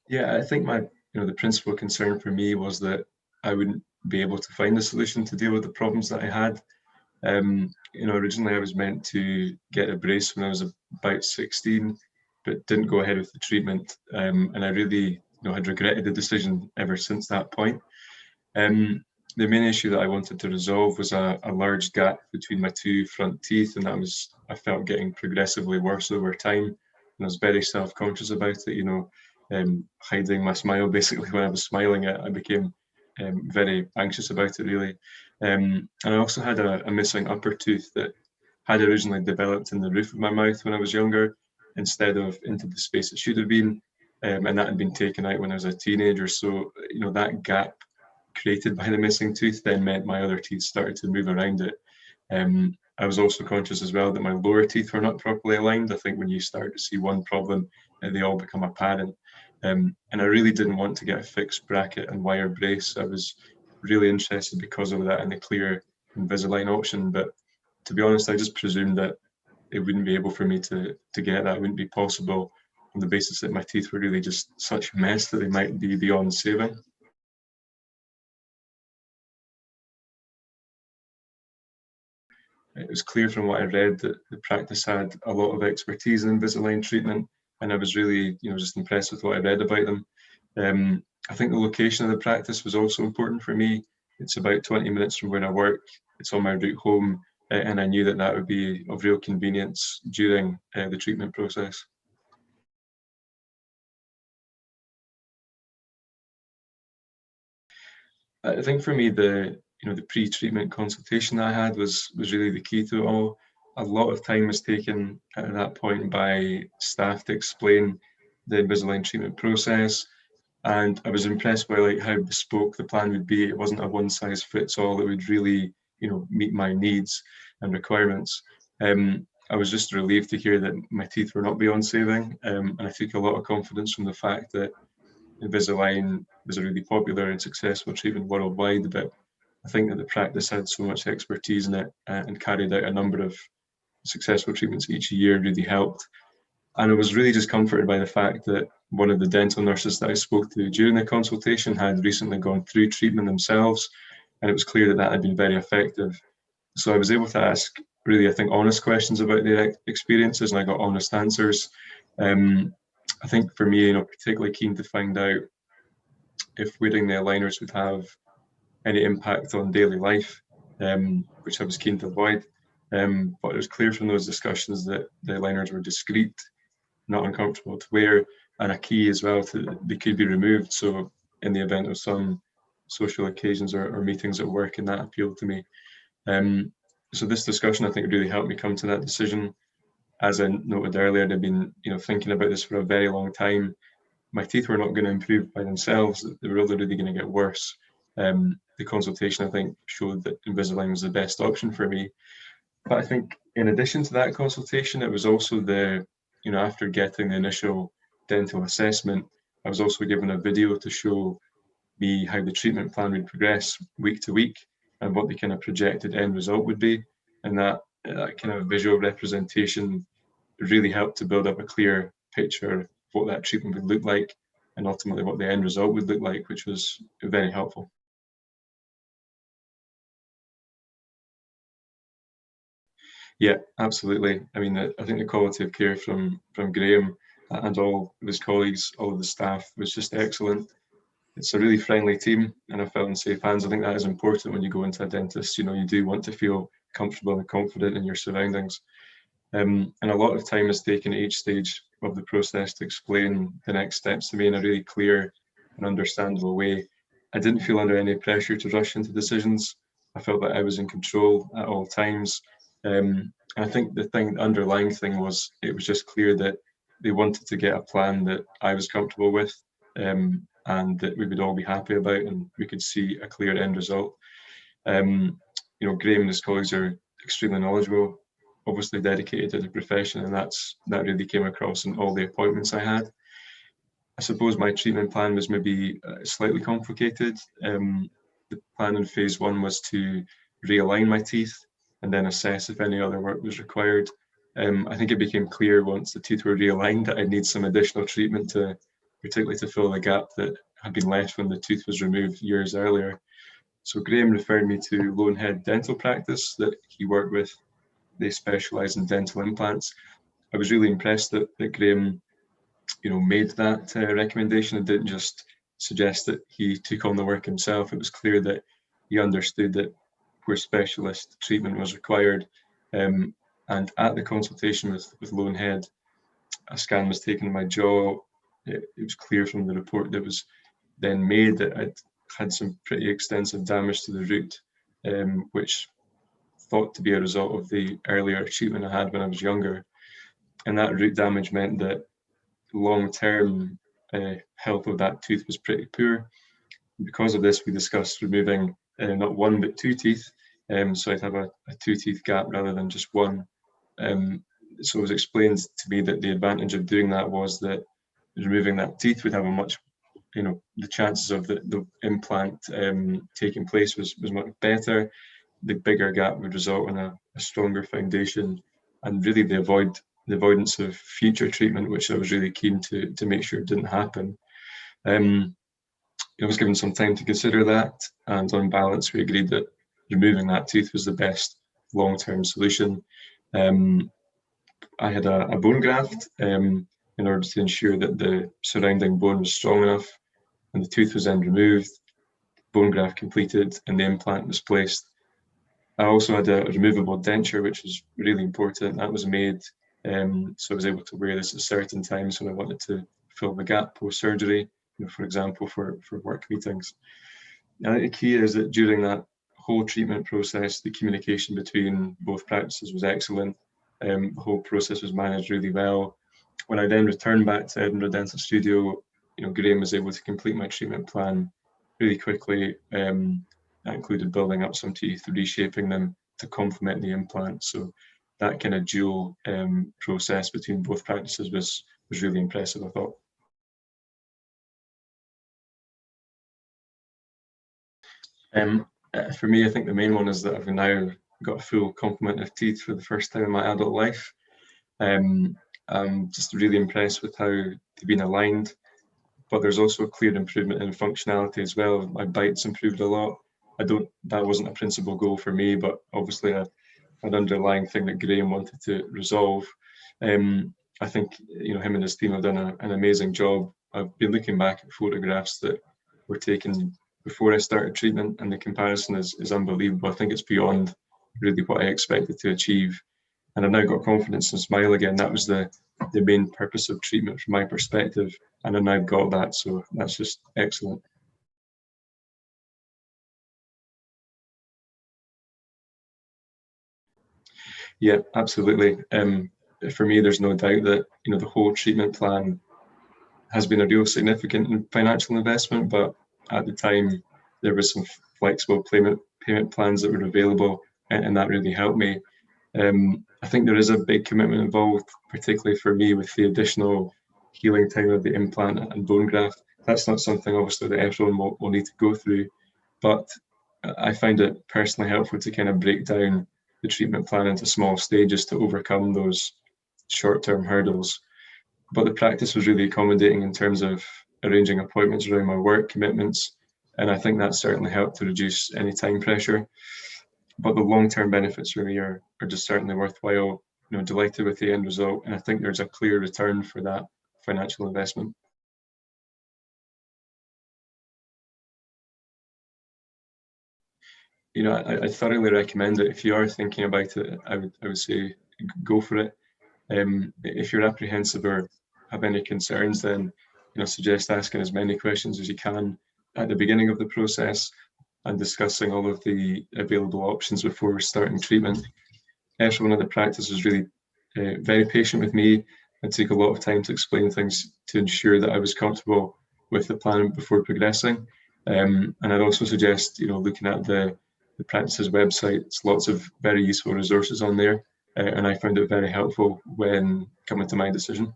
Yeah, I think the principal concern for me was that I wouldn't be able to find a solution to deal with the problems that I had. Originally I was meant to get a brace when I was about 16, but didn't go ahead with the treatment. And I really, had regretted the decision ever since that point. Um, the main issue that I wanted to resolve was a large gap between my two front teeth, and I felt getting progressively worse over time. And I was very self-conscious about it, hiding my smile basically when I was smiling. I became very anxious about it, really. And I also had a missing upper tooth that had originally developed in the roof of my mouth when I was younger, instead of into the space it should have been. And that had been taken out when I was a teenager. So, that gap created by the missing tooth then meant my other teeth started to move around it. I was also conscious as well that my lower teeth were not properly aligned. I think when you start to see one problem, they all become apparent. And I really didn't want to get a fixed bracket and wire brace. I was really interested because of that in the clear Invisalign option. But to be honest, I just presumed that it wouldn't be able for me to get that. It wouldn't be possible on the basis that my teeth were really just such a mess that they might be beyond saving. It was clear from what I read that the practice had a lot of expertise in Invisalign treatment, and I was really, just impressed with what I read about them. I think the location of the practice was also important for me. It's about 20 minutes from where I work. It's on my route home, and I knew that that would be of real convenience during the treatment process. I think for me, the pre-treatment consultation I had was really the key to it all. A lot of time was taken at that point by staff to explain the Invisalign treatment process, and I was impressed by how bespoke the plan would be. It wasn't a one size fits all. It would really, meet my needs and requirements. I was just relieved to hear that my teeth were not beyond saving, and I took a lot of confidence from the fact that Invisalign was a really popular and successful treatment worldwide, but I think that the practice had so much expertise in it and carried out a number of successful treatments each year really helped. And I was really just comforted by the fact that one of the dental nurses that I spoke to during the consultation had recently gone through treatment themselves, and it was clear that that had been very effective. So I was able to ask really, I think, honest questions about their experiences, and I got honest answers. Um, I think for me, particularly keen to find out if wearing the aligners would have any impact on daily life, which I was keen to avoid. But it was clear from those discussions that the aligners were discreet, not uncomfortable to wear, and a key as well to they could be removed. So in the event of some social occasions or meetings at work, and that appealed to me. Um, so this discussion, I think, really helped me come to that decision. As I noted earlier, I've been, thinking about this for a very long time. My teeth were not going to improve by themselves; they were really going to get worse. The consultation, I think, showed that Invisalign was the best option for me. But I think, in addition to that consultation, it was also after getting the initial dental assessment, I was also given a video to show me how the treatment plan would progress week to week and what the kind of projected end result would be. And that kind of visual representation really helped to build up a clear picture of what that treatment would look like and ultimately what the end result would look like, which was very helpful. Yeah, absolutely. I mean, I think the quality of care from Graham and all of his colleagues, all of the staff was just excellent. It's a really friendly team, and I felt in safe hands. I think that is important when you go into a dentist. You do want to feel comfortable and confident in your surroundings. And a lot of time is taken at each stage of the process to explain the next steps to me in a really clear and understandable way. I didn't feel under any pressure to rush into decisions. I felt that I was in control at all times. And I think the underlying thing was it was just clear that they wanted to get a plan that I was comfortable with, and that we would all be happy about, and we could see a clear end result. Graham and his colleagues are extremely knowledgeable, obviously dedicated to the profession, and that really came across in all the appointments I had. I suppose my treatment plan was maybe slightly complicated. The plan in phase one was to realign my teeth and then assess if any other work was required. I think it became clear once the teeth were realigned that I'd need some additional treatment to particularly to fill the gap that had been left when the tooth was removed years earlier. So Graham referred me to Lone Head Dental Practice that he worked with. They specialise in dental implants. I was really impressed that Graham, made that recommendation and didn't just suggest that he took on the work himself. It was clear that he understood that where specialist treatment was required. And at the consultation with Lone Head, a scan was taken of my jaw. It was clear from the report that was then made that I'd had some pretty extensive damage to the root, which thought to be a result of the earlier treatment I had when I was younger. And that root damage meant that long-term health of that tooth was pretty poor. Because of this, we discussed removing not one but two teeth. So I'd have a two-teeth gap rather than just one. So it was explained to me that the advantage of doing that was that removing that teeth would have a much, the chances of the implant taking place was much better. The bigger gap would result in a stronger foundation, and really the avoidance of future treatment, which I was really keen to make sure didn't happen. I was given some time to consider that, and on balance, we agreed that removing that tooth was the best long-term solution. I had a bone graft in order to ensure that the surrounding bone was strong enough, and the tooth was then removed, bone graft completed, and the implant was placed. I also had a removable denture, which was really important. That was made, so I was able to wear this at certain times when I wanted to fill the gap post-surgery, for example, for work meetings. I think the key is that during that whole treatment process, the communication between both practices was excellent. The whole process was managed really well. When I then returned back to Edinburgh Dental Studio, Graham was able to complete my treatment plan really quickly. That included building up some teeth, reshaping them to complement the implant. So that kind of dual process between both practices was really impressive, I thought. For me, I think the main one is that I've now got a full complement of teeth for the first time in my adult life. I'm just really impressed with how they've been aligned, but there's also a clear improvement in functionality as well. My bite's improved a lot. That wasn't a principal goal for me, but obviously an underlying thing that Graham wanted to resolve. I think him and his team have done an amazing job. I've been looking back at photographs that were taken before I started treatment, and the comparison is unbelievable. I think it's beyond really what I expected to achieve. And I've now got confidence and smile again. That was the main purpose of treatment from my perspective, and I've now got that, so that's just excellent. Yeah, absolutely. For me, there's no doubt that the whole treatment plan has been a real significant financial investment, but at the time there was some flexible payment plans that were available, and that really helped me. I think there is a big commitment involved, particularly for me, with the additional healing time of the implant and bone graft. That's not something obviously that everyone will need to go through, but I find it personally helpful to kind of break down the treatment plan into small stages to overcome those short-term hurdles. But the practice was really accommodating in terms of arranging appointments around my work commitments, and I think that certainly helped to reduce any time pressure. But the long-term benefits for me are just certainly worthwhile. Delighted with the end result, and I think there's a clear return for that financial investment. I thoroughly recommend it. If you are thinking about it, I would say go for it. If you're apprehensive or have any concerns, then suggest asking as many questions as you can at the beginning of the process and discussing all of the available options before starting treatment. Everyone at the practice was really very patient with me and took a lot of time to explain things to ensure that I was comfortable with the plan before progressing. And I'd also suggest looking at the practice's website. It's lots of very useful resources on there, and I found it very helpful when coming to my decision.